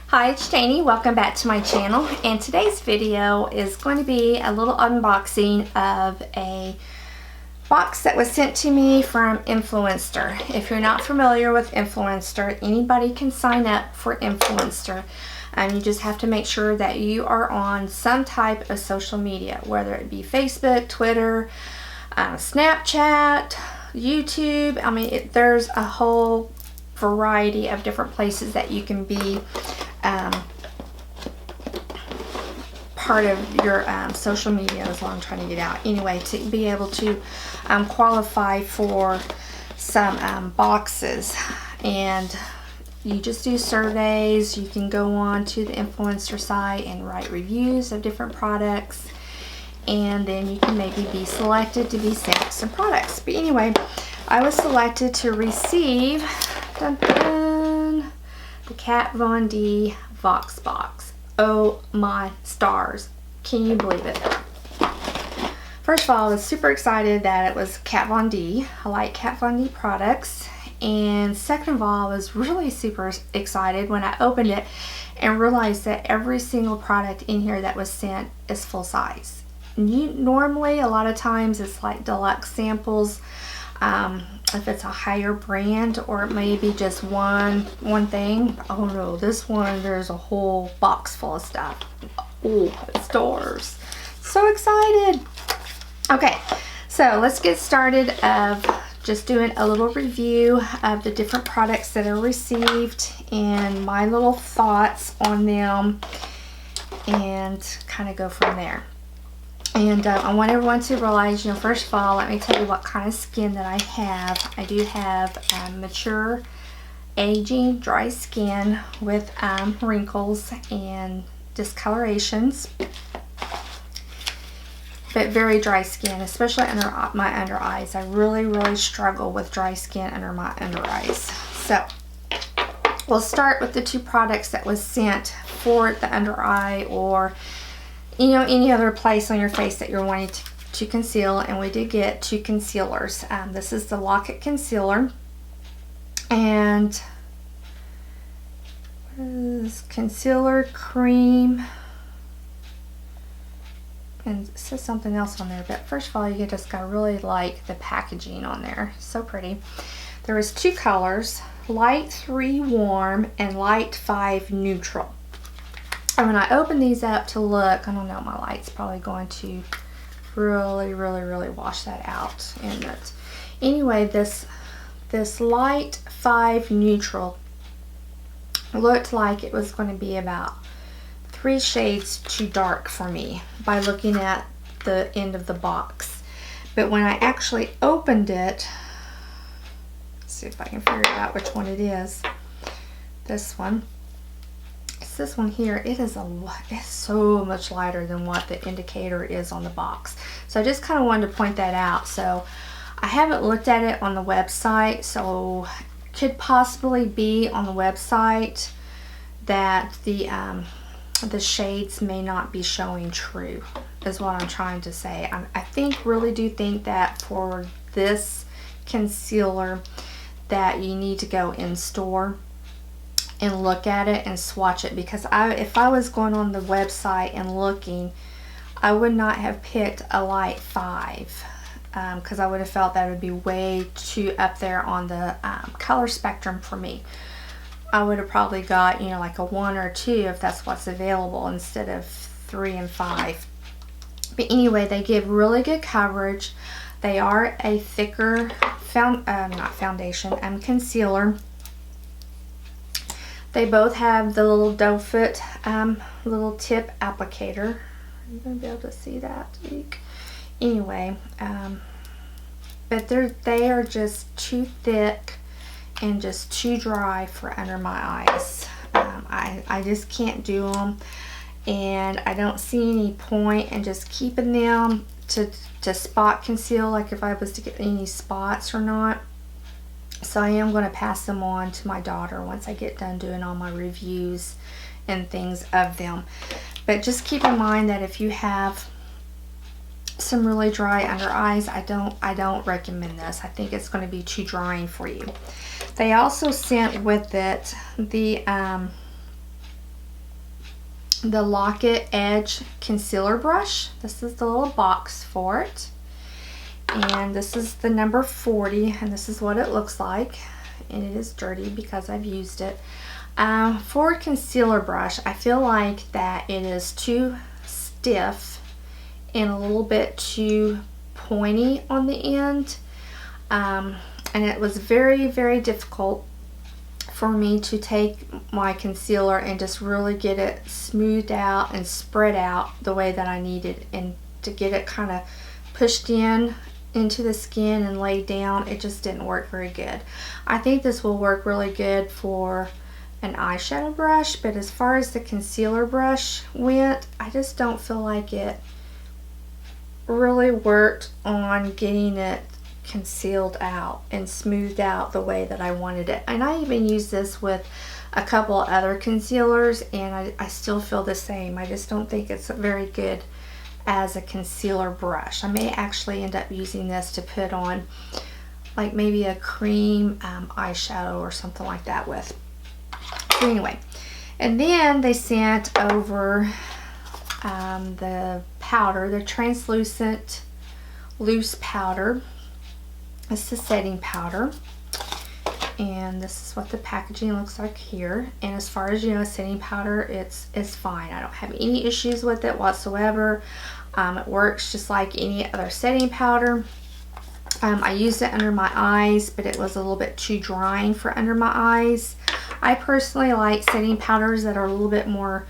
Hi, it's Jannie. Welcome back to my channel, and today's video is going to be a little unboxing of a box that was sent to me from Influenster. If you're not familiar with Influenster, anybody can sign up for Influenster. You just have to make sure that you are on some type of social media, whether it be Facebook, Twitter, Snapchat, YouTube. I mean, there's a whole variety of different places that you can be part of your social media is what I'm trying to get out. Anyway, to be able to qualify for some boxes, and you just do surveys. You can go on to the Influencer site and write reviews of different products, and then you can maybe be selected to be sent some products. But anyway, I was selected to receive the Kat Von D Vox box. Oh my stars. Can you believe it? First of all, I was super excited that it was Kat Von D. I like Kat Von D products. And second of all, I was really super excited when I opened it and realized that every single product in here that was sent is full size. Normally, a lot of times it's like deluxe samples. If it's a higher brand, or it may be just one thing. Oh no, this one, there's a whole box full of stuff. Oh, stars. So excited. Okay, so let's get started of just doing a little review of the different products that I received and my little thoughts on them, and kind of go from there. And I want everyone to realize, first of all, let me tell you what kind of skin that I have. I do have mature, aging, dry skin with wrinkles and discolorations. But very dry skin, especially under my under eyes. I really struggle with dry skin under my under eyes. So, we'll start with the two products that was sent for the under eye, or any other place on your face that you're wanting to conceal. And we did get two concealers. This is the Lock-It Concealer, and what is concealer cream, and it says something else on there, but first of all, you just gotta really like the packaging on there. So pretty. There was two colors, Light 3 Warm and Light 5 Neutral. And when I open these up to look, I don't know, my light's probably going to really wash that out in it. Anyway, this Light 5 Neutral looked like it was going to be about 3 shades too dark for me by looking at the end of the box. But when I actually opened it, let's see if I can figure out which one it is. This one. This one here, it's so much lighter than what the indicator is on the box. So I just kind of wanted to point that out. So I haven't looked at it on the website, so could possibly be on the website that the shades may not be showing true, is what I'm trying to say. I really do think that for this concealer that you need to go in store and look at it and swatch it, because if I was going on the website and looking, I would not have picked a Light 5, because I would have felt that would be way too up there on the color spectrum for me. I would have probably got like a 1 or 2 if that's what's available, instead of 3 and 5. But anyway, they give really good coverage. They are a thicker concealer. They both have the little doe foot little tip applicator. You're going to be able to see that. Anyway, but they are just too thick and just too dry for under my eyes. I just can't do them, and I don't see any point in just keeping them to spot conceal, like if I was to get any spots or not. So I am going to pass them on to my daughter once I get done doing all my reviews and things of them. But just keep in mind that if you have some really dry under eyes, I don't recommend this. I think it's going to be too drying for you. They also sent with it the the Lock-It Edge Concealer Brush. This is the little box for it. And this is the number 40, and this is what it looks like. And it is dirty because I've used it. For a concealer brush, I feel like that it is too stiff and a little bit too pointy on the end. And it was very, very difficult for me to take my concealer and just really get it smoothed out and spread out the way that I needed, and to get it kind of pushed into the skin and laid down. It just didn't work very good. I think this will work really good for an eyeshadow brush, but as far as the concealer brush went, I just don't feel like it really worked on getting it concealed out and smoothed out the way that I wanted it. And I even used this with a couple other concealers, and I still feel the same. I just don't think it's very good as a concealer brush. I may actually end up using this to put on like maybe a cream eyeshadow or something like that with. So anyway, and then they sent over the powder, the translucent loose powder. It's the setting powder, and this is what the packaging looks like here. And as far as, you know, setting powder, it's fine. I don't have any issues with it whatsoever. It works just like any other setting powder. I used it under my eyes, but it was a little bit too drying for under my eyes. I personally like setting powders that are a little bit more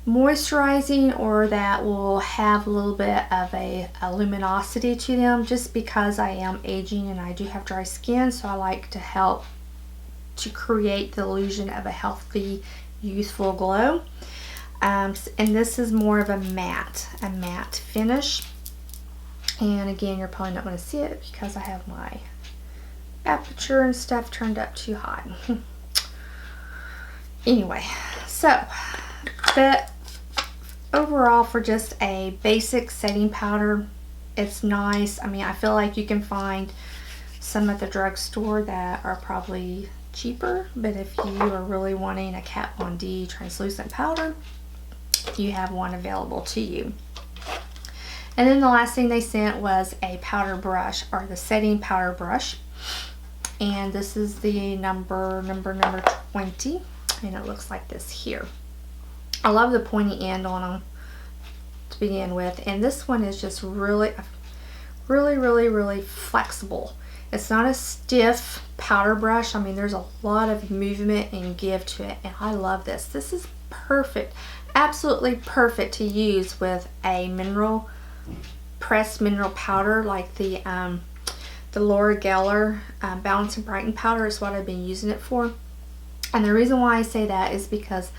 moisturizing, or that will have a little bit of a luminosity to them, just because I am aging and I do have dry skin, so I like to help to create the illusion of a healthy, youthful glow. And this is more of a matte finish. And again, you're probably not going to see it because I have my aperture and stuff turned up too high. Anyway, so, but overall, for just a basic setting powder, it's nice. I mean, I feel like you can find some at the drugstore that are probably cheaper, but if you are really wanting a Kat Von D translucent powder, you have one available to you. And then the last thing they sent was a powder brush, or the setting powder brush, and this is the number 20, and it looks like this here. I love the pointy end on them to begin with, and this one is just really flexible. It's not a stiff powder brush. I mean, there's a lot of movement and give to it, and I love this. This is perfect, absolutely perfect to use with a pressed mineral powder like the Laura Geller Balance and Brighten powder is what I've been using it for. And the reason why I say that is because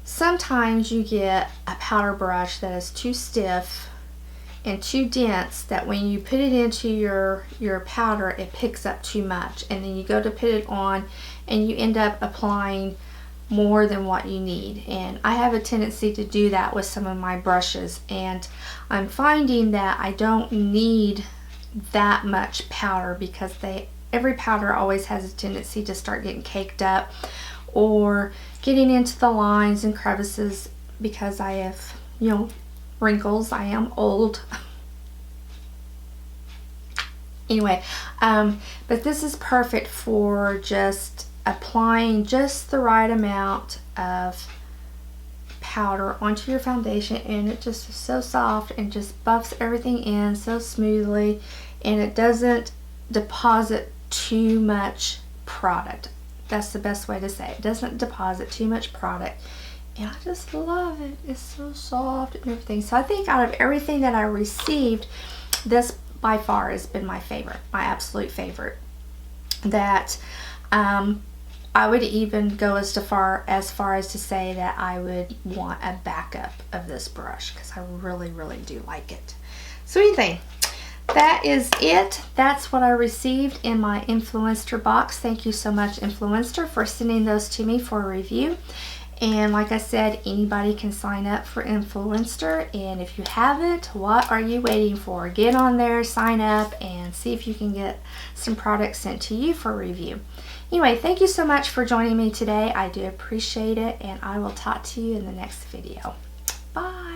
sometimes you get a powder brush that is too stiff and too dense, that when you put it into your powder, it picks up too much, and then you go to put it on and you end up applying more than what you need. And I have a tendency to do that with some of my brushes, and I'm finding that I don't need that much powder, because every powder always has a tendency to start getting caked up or getting into the lines and crevices, because I have, you know, wrinkles. I am old. Anyway, but this is perfect for just applying just the right amount of powder onto your foundation, and it just is so soft and just buffs everything in so smoothly, and it doesn't deposit too much product. That's the best way to say it. It doesn't deposit too much product, and I just love it. It's so soft and everything. So I think out of everything that I received, this by far has been my favorite, my absolute favorite. That I would even go as far as to say that I would want a backup of this brush, because I really do like it. So anyway, that is it. That's what I received in my Influenster box. Thank you so much, Influenster, for sending those to me for a review. And like I said, anybody can sign up for Influenster, and if you haven't, what are you waiting for? Get on there, sign up, and see if you can get some products sent to you for review. Anyway, thank you so much for joining me today. I do appreciate it, and I will talk to you in the next video. Bye.